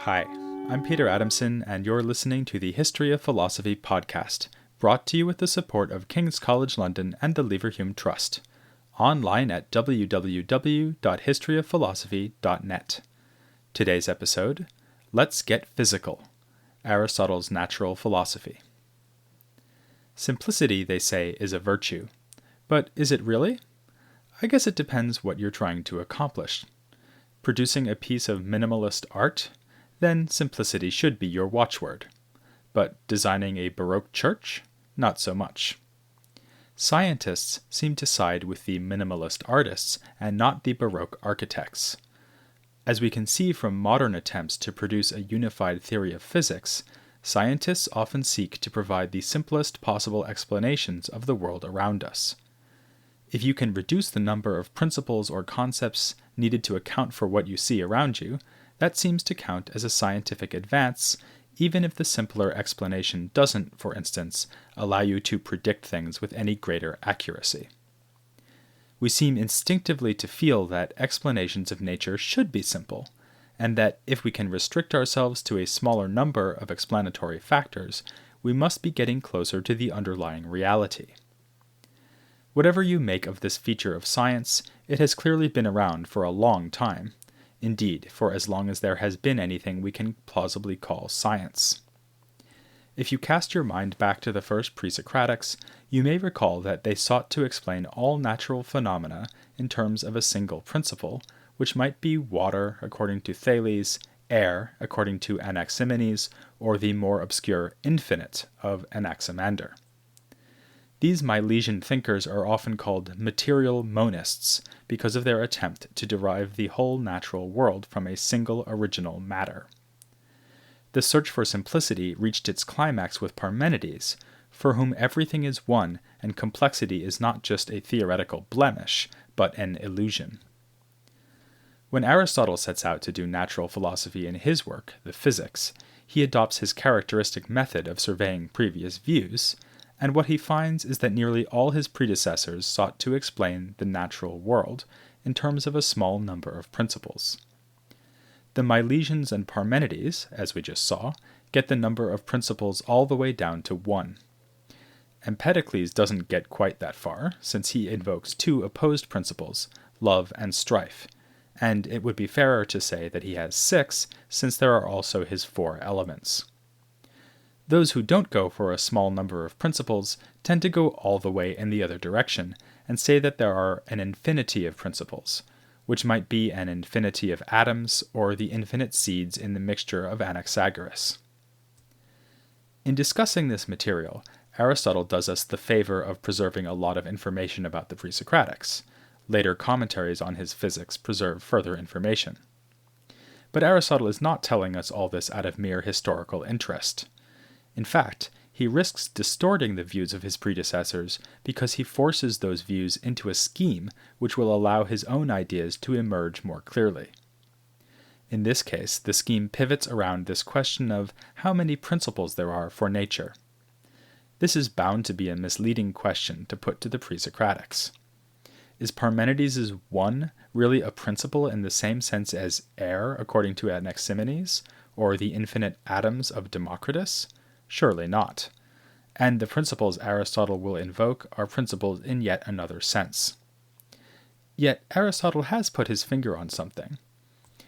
Hi, I'm Peter Adamson, and you're listening to the History of Philosophy podcast, brought to you with the support of King's College London and the Leverhulme Trust, online at www.historyofphilosophy.net. Today's episode, Let's Get Physical, Aristotle's Natural Philosophy. Simplicity, they say, is a virtue. But is it really? I guess it depends what you're trying to accomplish. Producing a piece of minimalist art? Then simplicity should be your watchword. But designing a Baroque church? Not so much. Scientists seem to side with the minimalist artists and not the Baroque architects. As we can see from modern attempts to produce a unified theory of physics, scientists often seek to provide the simplest possible explanations of the world around us. If you can reduce the number of principles or concepts needed to account for what you see around you, that seems to count as a scientific advance, even if the simpler explanation doesn't, for instance, allow you to predict things with any greater accuracy. We seem instinctively to feel that explanations of nature should be simple, and that if we can restrict ourselves to a smaller number of explanatory factors, we must be getting closer to the underlying reality. Whatever you make of this feature of science, it has clearly been around for a long time. Indeed, for as long as there has been anything we can plausibly call science. If you cast your mind back to the first PreSocratics, you may recall that they sought to explain all natural phenomena in terms of a single principle, which might be water according to Thales, air according to Anaximenes, or the more obscure infinite of Anaximander. These Milesian thinkers are often called material monists because of their attempt to derive the whole natural world from a single original matter. The search for simplicity reached its climax with Parmenides, for whom everything is one and complexity is not just a theoretical blemish, but an illusion. When Aristotle sets out to do natural philosophy in his work, the Physics, he adopts his characteristic method of surveying previous views, and what he finds is that nearly all his predecessors sought to explain the natural world in terms of a small number of principles. The Milesians and Parmenides, as we just saw, get the number of principles all the way down to 1. Empedocles doesn't get quite that far, since he invokes 2 opposed principles, love and strife, and it would be fairer to say that he has 6, since there are also his 4 elements. Those who don't go for a small number of principles tend to go all the way in the other direction and say that there are an infinity of principles, which might be an infinity of atoms or the infinite seeds in the mixture of Anaxagoras. In discussing this material, Aristotle does us the favor of preserving a lot of information about the PreSocratics. Later commentaries on his physics preserve further information. But Aristotle is not telling us all this out of mere historical interest. In fact, he risks distorting the views of his predecessors because he forces those views into a scheme which will allow his own ideas to emerge more clearly. In this case, the scheme pivots around this question of how many principles there are for nature. This is bound to be a misleading question to put to the PreSocratics. Is Parmenides' 1 really a principle in the same sense as air according to Anaximenes, or the infinite atoms of Democritus? Surely not. And the principles Aristotle will invoke are principles in yet another sense. Yet Aristotle has put his finger on something.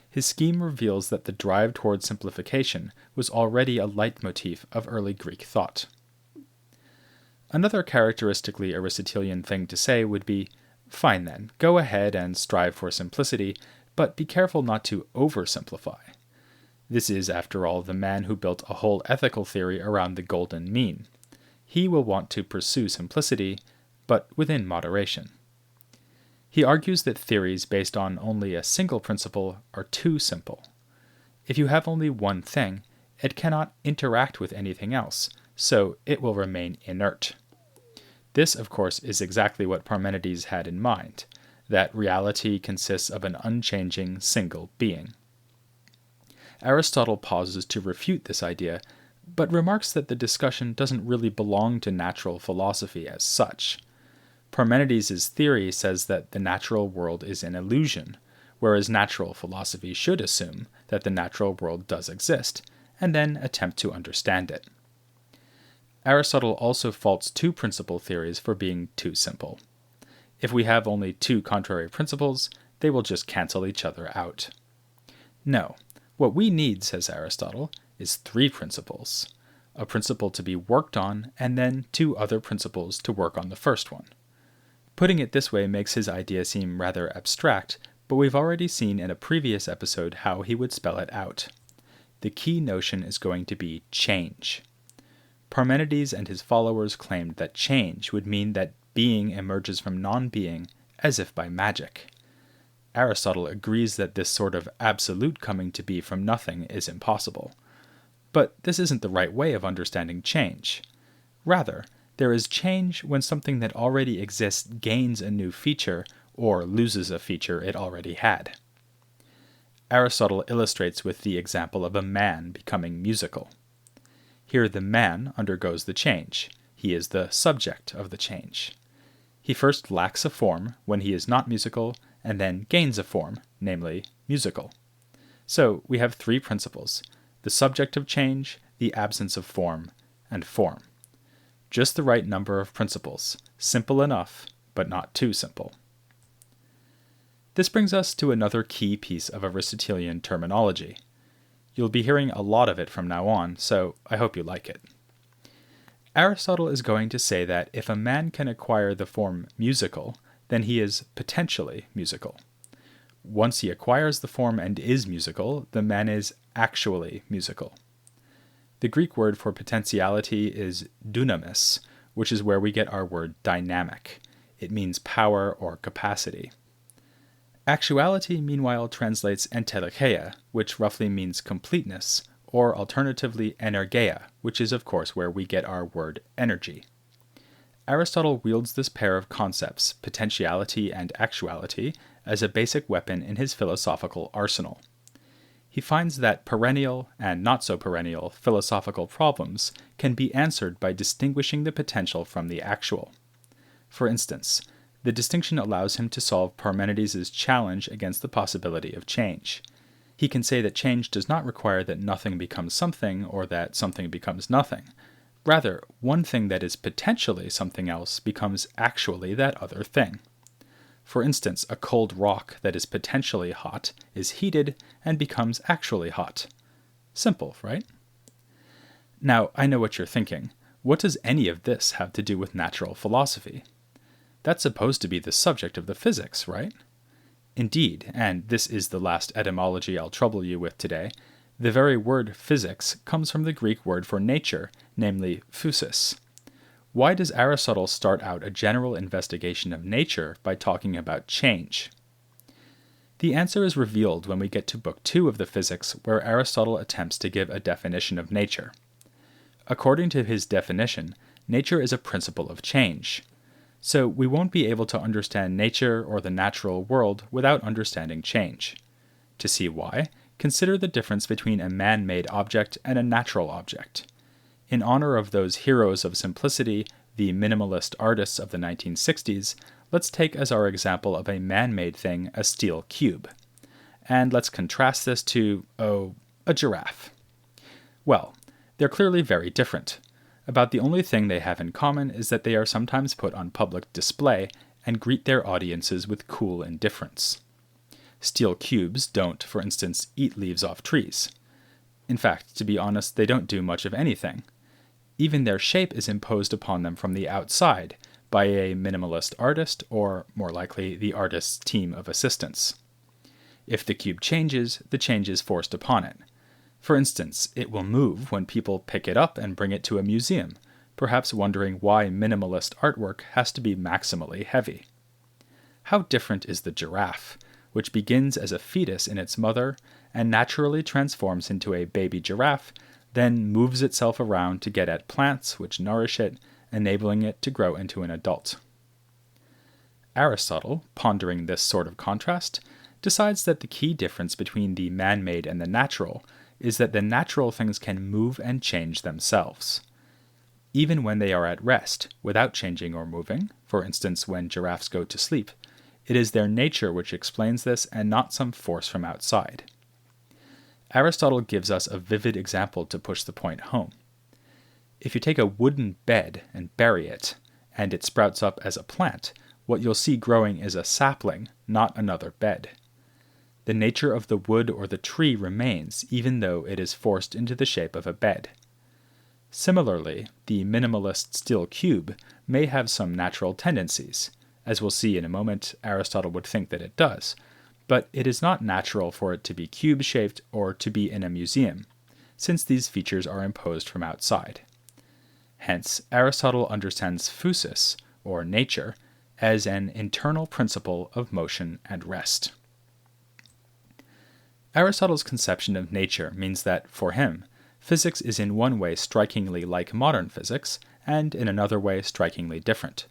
His scheme reveals that the drive toward simplification was already a leitmotif of early Greek thought. Another characteristically Aristotelian thing to say would be, fine then, go ahead and strive for simplicity, but be careful not to oversimplify. This is, after all, the man who built a whole ethical theory around the golden mean. He will want to pursue simplicity, but within moderation. He argues that theories based on only a single principle are too simple. If you have only one thing, it cannot interact with anything else, so it will remain inert. This, of course, is exactly what Parmenides had in mind, that reality consists of an unchanging single being. Aristotle pauses to refute this idea, but remarks that the discussion doesn't really belong to natural philosophy as such. Parmenides' theory says that the natural world is an illusion, whereas natural philosophy should assume that the natural world does exist, and then attempt to understand it. Aristotle also faults two principle theories for being too simple. If we have only two contrary principles, they will just cancel each other out. No, what we need, says Aristotle, is three principles. A principle to be worked on, and then two other principles to work on the first one. Putting it this way makes his idea seem rather abstract, but we've already seen in a previous episode how he would spell it out. The key notion is going to be change. Parmenides and his followers claimed that change would mean that being emerges from non-being as if by magic. Aristotle agrees that this sort of absolute coming to be from nothing is impossible. But this isn't the right way of understanding change. Rather, there is change when something that already exists gains a new feature or loses a feature it already had. Aristotle illustrates with the example of a man becoming musical. Here the man undergoes the change. He is the subject of the change. He first lacks a form when he is not musical, and then gains a form, namely musical. So we have three principles: the subject of change, the absence of form, and form. Just the right number of principles, simple enough, but not too simple. This brings us to another key piece of Aristotelian terminology. You'll be hearing a lot of it from now on, so I hope you like it. Aristotle is going to say that if a man can acquire the form musical, then he is potentially musical. Once he acquires the form and is musical, the man is actually musical. The Greek word for potentiality is dunamis, which is where we get our word dynamic. It means power or capacity. Actuality, meanwhile, translates entelechia, which roughly means completeness, or alternatively energeia, which is of course where we get our word energy. Aristotle wields this pair of concepts, potentiality and actuality, as a basic weapon in his philosophical arsenal. He finds that perennial and not so perennial philosophical problems can be answered by distinguishing the potential from the actual. For instance, the distinction allows him to solve Parmenides' challenge against the possibility of change. He can say that change does not require that nothing becomes something or that something becomes nothing. Rather, one thing that is potentially something else becomes actually that other thing. For instance, a cold rock that is potentially hot is heated and becomes actually hot. Simple, right? Now, I know what you're thinking. What does any of this have to do with natural philosophy? That's supposed to be the subject of the physics, right? Indeed, and this is the last etymology I'll trouble you with today, the very word physics comes from the Greek word for nature, namely physis. Why does Aristotle start out a general investigation of nature by talking about change? The answer is revealed when we get to Book 2 of the Physics, where Aristotle attempts to give a definition of nature. According to his definition, nature is a principle of change. So we won't be able to understand nature or the natural world without understanding change. To see why, consider the difference between a man-made object and a natural object. In honor of those heroes of simplicity, the minimalist artists of the 1960s, let's take as our example of a man-made thing a steel cube. And let's contrast this to, a giraffe. Well, they're clearly very different. About the only thing they have in common is that they are sometimes put on public display and greet their audiences with cool indifference. Steel cubes don't, for instance, eat leaves off trees. In fact, to be honest, they don't do much of anything. Even their shape is imposed upon them from the outside by a minimalist artist, or, more likely, the artist's team of assistants. If the cube changes, the change is forced upon it. For instance, it will move when people pick it up and bring it to a museum, perhaps wondering why minimalist artwork has to be maximally heavy. How different is the giraffe, which begins as a fetus in its mother and naturally transforms into a baby giraffe, then moves itself around to get at plants which nourish it, enabling it to grow into an adult. Aristotle, pondering this sort of contrast, decides that the key difference between the man-made and the natural is that the natural things can move and change themselves. Even when they are at rest, without changing or moving, for instance when giraffes go to sleep, It is their nature which explains this and not some force from outside. Aristotle gives us a vivid example to push the point home. If you take a wooden bed and bury it, and it sprouts up as a plant, what you'll see growing is a sapling, not another bed. The nature of the wood or the tree remains even though it is forced into the shape of a bed. Similarly, the minimalist steel cube may have some natural tendencies. As we'll see in a moment, Aristotle would think that it does, but it is not natural for it to be cube-shaped or to be in a museum, since these features are imposed from outside. Hence, Aristotle understands physis, or nature, as an internal principle of motion and rest. Aristotle's conception of nature means that, for him, physics is in one way strikingly like modern physics, and in another way strikingly different.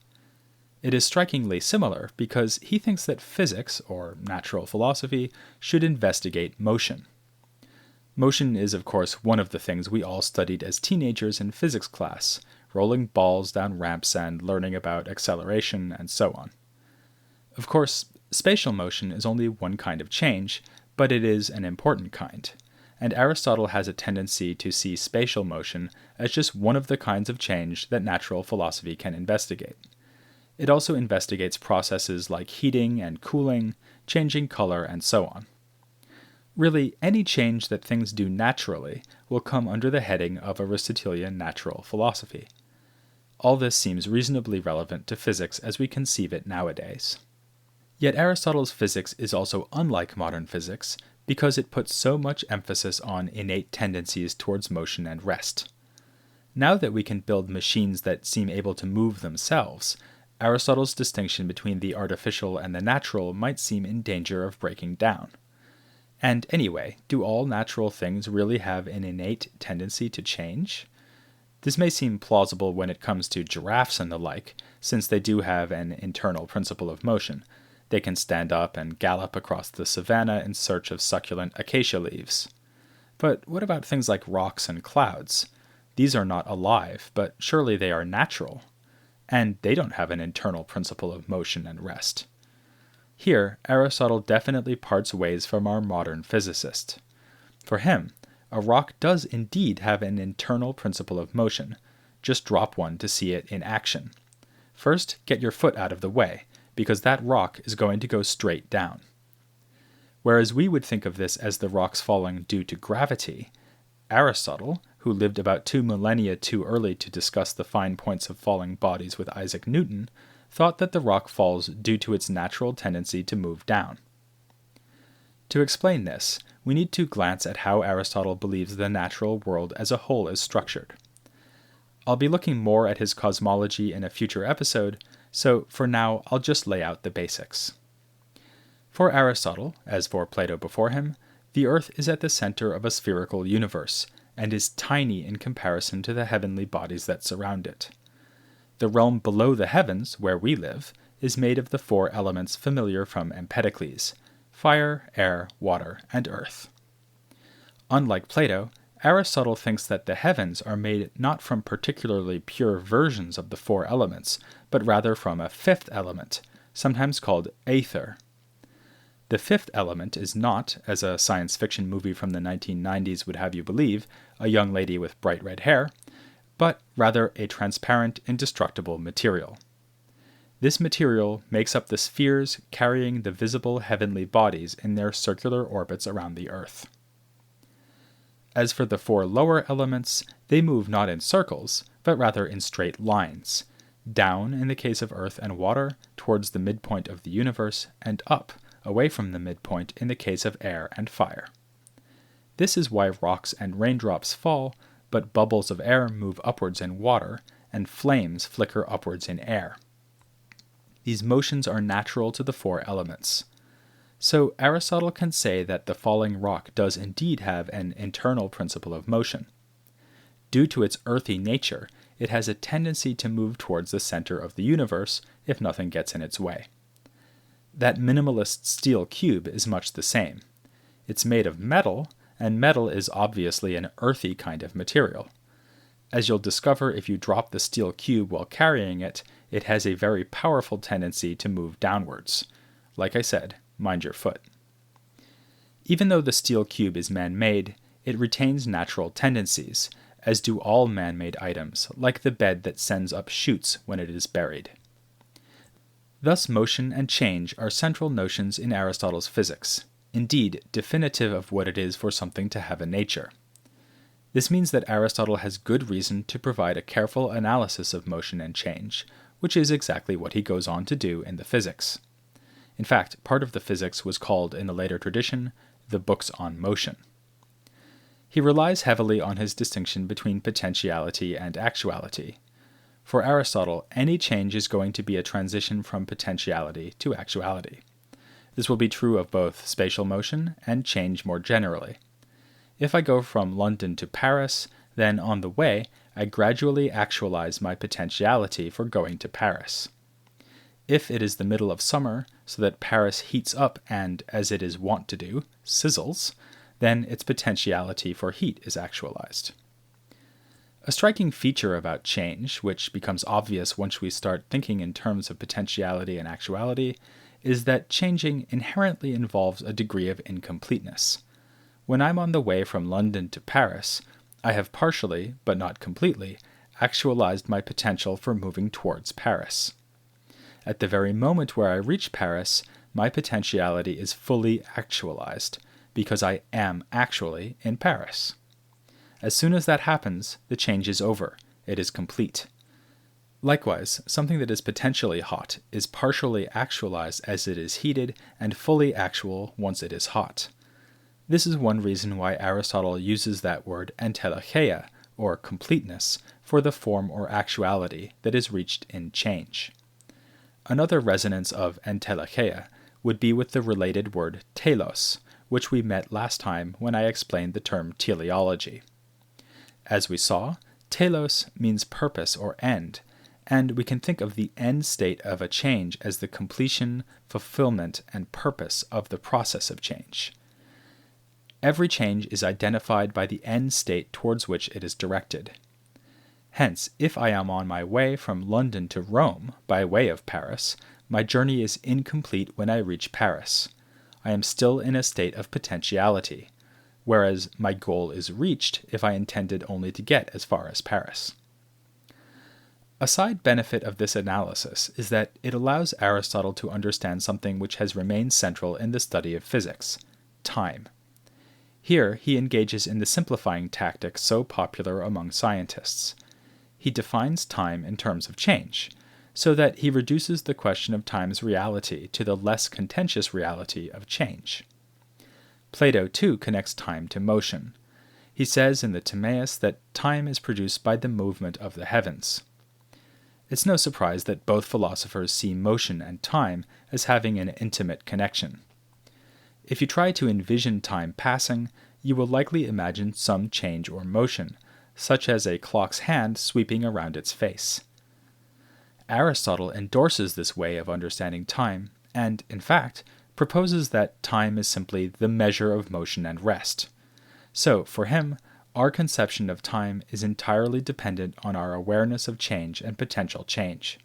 It is strikingly similar because he thinks that physics, or natural philosophy, should investigate motion. Motion is, of course, one of the things we all studied as teenagers in physics class, rolling balls down ramps and learning about acceleration and so on. Of course, spatial motion is only one kind of change, but it is an important kind, and Aristotle has a tendency to see spatial motion as just one of the kinds of change that natural philosophy can investigate. It also investigates processes like heating and cooling, changing color, and so on. Really, any change that things do naturally will come under the heading of Aristotelian natural philosophy. All this seems reasonably relevant to physics as we conceive it nowadays. Yet Aristotle's physics is also unlike modern physics because it puts so much emphasis on innate tendencies towards motion and rest. Now that we can build machines that seem able to move themselves, Aristotle's distinction between the artificial and the natural might seem in danger of breaking down. And anyway, do all natural things really have an innate tendency to change? This may seem plausible when it comes to giraffes and the like, since they do have an internal principle of motion. They can stand up and gallop across the savanna in search of succulent acacia leaves. But what about things like rocks and clouds? These are not alive, but surely they are natural. And they don't have an internal principle of motion and rest. Here, Aristotle definitely parts ways from our modern physicist. For him, a rock does indeed have an internal principle of motion. Just drop one to see it in action. First, get your foot out of the way, because that rock is going to go straight down. Whereas we would think of this as the rocks falling due to gravity, Aristotle, who lived about 2 millennia too early to discuss the fine points of falling bodies with Isaac Newton, thought that the rock falls due to its natural tendency to move down. To explain this, we need to glance at how Aristotle believes the natural world as a whole is structured. I'll be looking more at his cosmology in a future episode, so for now I'll just lay out the basics. For Aristotle, as for Plato before him, the Earth is at the center of a spherical universe, and is tiny in comparison to the heavenly bodies that surround it. The realm below the heavens, where we live, is made of the 4 elements familiar from Empedocles: fire, air, water, and earth. Unlike Plato, Aristotle thinks that the heavens are made not from particularly pure versions of the 4 elements, but rather from a 5th element, sometimes called aether. The 5th element is not, as a science fiction movie from the 1990s would have you believe, a young lady with bright red hair, but rather a transparent, indestructible material. This material makes up the spheres carrying the visible heavenly bodies in their circular orbits around the Earth. As for the 4 lower elements, they move not in circles, but rather in straight lines, down in the case of earth and water, towards the midpoint of the universe, and up, away from the midpoint in the case of air and fire. This is why rocks and raindrops fall, but bubbles of air move upwards in water, and flames flicker upwards in air. These motions are natural to the 4 elements. So Aristotle can say that the falling rock does indeed have an internal principle of motion. Due to its earthy nature, it has a tendency to move towards the center of the universe if nothing gets in its way. That minimalist steel cube is much the same. It's made of metal, and metal is obviously an earthy kind of material. As you'll discover if you drop the steel cube while carrying it, it has a very powerful tendency to move downwards. like I said, mind your foot. Even though the steel cube is man-made, it retains natural tendencies, as do all man-made items, like the bed that sends up shoots when it is buried. Thus motion and change are central notions in Aristotle's physics, indeed definitive of what it is for something to have a nature. This means that Aristotle has good reason to provide a careful analysis of motion and change, which is exactly what he goes on to do in the Physics. In fact, part of the Physics was called in the later tradition the Books on Motion. He relies heavily on his distinction between potentiality and actuality. For Aristotle, any change is going to be a transition from potentiality to actuality. This will be true of both spatial motion and change more generally. If I go from London to Paris, then on the way, I gradually actualize my potentiality for going to Paris. If it is the middle of summer, so that Paris heats up and, as it is wont to do, sizzles, then its potentiality for heat is actualized. A striking feature about change, which becomes obvious once we start thinking in terms of potentiality and actuality, is that changing inherently involves a degree of incompleteness. When I'm on the way from London to Paris, I have partially, but not completely, actualized my potential for moving towards Paris. At the very moment where I reach Paris, my potentiality is fully actualized, because I am actually in Paris. As soon as that happens, the change is over. It is complete. Likewise, something that is potentially hot is partially actualized as it is heated and fully actual once it is hot. This is one reason why Aristotle uses that word entelechia, or completeness, for the form or actuality that is reached in change. Another resonance of entelechia would be with the related word telos, which we met last time when I explained the term teleology. As we saw, telos means purpose or end, and we can think of the end state of a change as the completion, fulfillment, and purpose of the process of change. Every change is identified by the end state towards which it is directed. Hence, if I am on my way from London to Rome by way of Paris, my journey is incomplete when I reach Paris. I am still in a state of potentiality, whereas my goal is reached if I intended only to get as far as Paris. A side benefit of this analysis is that it allows Aristotle to understand something which has remained central in the study of physics: time. Here he engages in the simplifying tactic so popular among scientists. He defines time in terms of change, so that he reduces the question of time's reality to the less contentious reality of change. Plato, too, connects time to motion. He says in the Timaeus that time is produced by the movement of the heavens. It's no surprise that both philosophers see motion and time as having an intimate connection. If you try to envision time passing, you will likely imagine some change or motion, such as a clock's hand sweeping around its face. Aristotle endorses this way of understanding time, and, in fact, proposes that time is simply the measure of motion and rest. So, for him, our conception of time is entirely dependent on our awareness of change and potential change.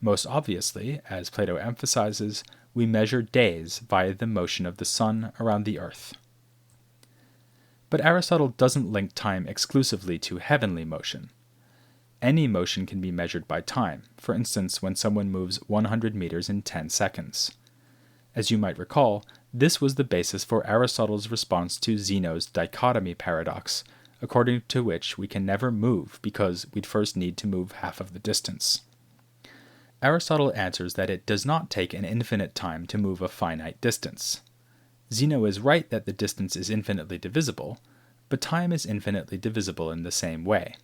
Most obviously, as Plato emphasizes, we measure days via the motion of the sun around the earth. But Aristotle doesn't link time exclusively to heavenly motion. Any motion can be measured by time, for instance when someone moves 100 meters in 10 seconds. As you might recall, this was the basis for Aristotle's response to Zeno's dichotomy paradox, according to which we can never move because we'd first need to move half of the distance. Aristotle answers that it does not take an infinite time to move a finite distance. Zeno is right that the distance is infinitely divisible, but time is infinitely divisible in the same way.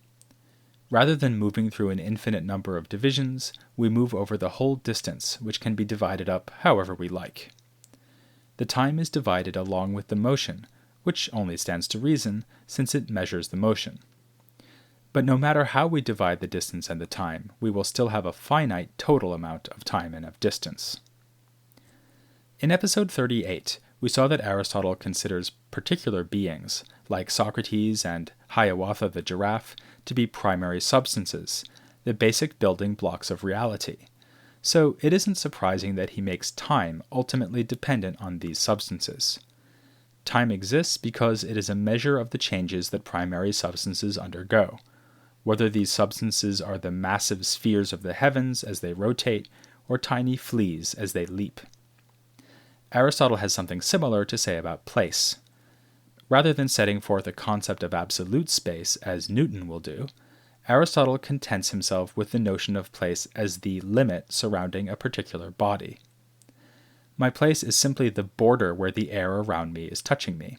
Rather than moving through an infinite number of divisions, we move over the whole distance, which can be divided up however we like. The time is divided along with the motion, which only stands to reason, since it measures the motion. But no matter how we divide the distance and the time, we will still have a finite total amount of time and of distance. In episode 38, we saw that Aristotle considers particular beings, like Socrates and Hiawatha the giraffe, to be primary substances, the basic building blocks of reality, So it isn't surprising that he makes time ultimately dependent on these substances. Time exists because it is a measure of the changes that primary substances undergo, whether these substances are the massive spheres of the heavens as they rotate, or tiny fleas as they leap. Aristotle has something similar to say about place. Rather than setting forth a concept of absolute space, as Newton will do, Aristotle contents himself with the notion of place as the limit surrounding a particular body. My place is simply the border where the air around me is touching me.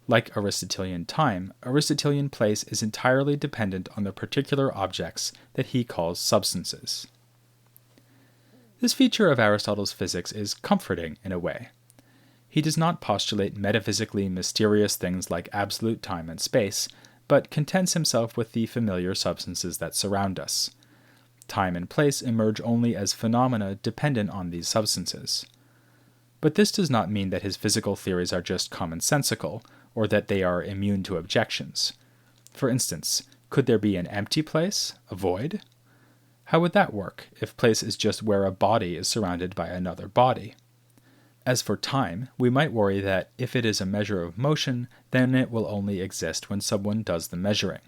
Like Aristotelian time, Aristotelian place is entirely dependent on the particular objects that he calls substances. This feature of Aristotle's physics is comforting in a way. He does not postulate metaphysically mysterious things like absolute time and space, but contents himself with the familiar substances that surround us. Time and place emerge only as phenomena dependent on these substances. But this does not mean that his physical theories are just commonsensical, or that they are immune to objections. For instance, could there be an empty place, a void? How would that work if place is just where a body is surrounded by another body? As for time, we might worry that if it is a measure of motion, then it will only exist when someone does the measuring.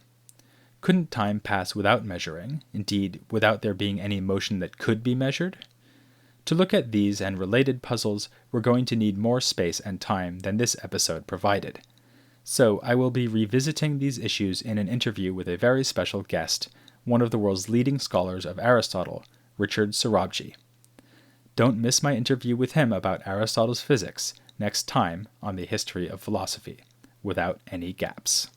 Couldn't time pass without measuring, indeed, without there being any motion that could be measured? To look at these and related puzzles, we're going to need more space and time than this episode provided. So I will be revisiting these issues in an interview with a very special guest, one of the world's leading scholars of Aristotle, Richard Sorabji. Don't miss my interview with him about Aristotle's physics next time on the History of Philosophy, without any gaps.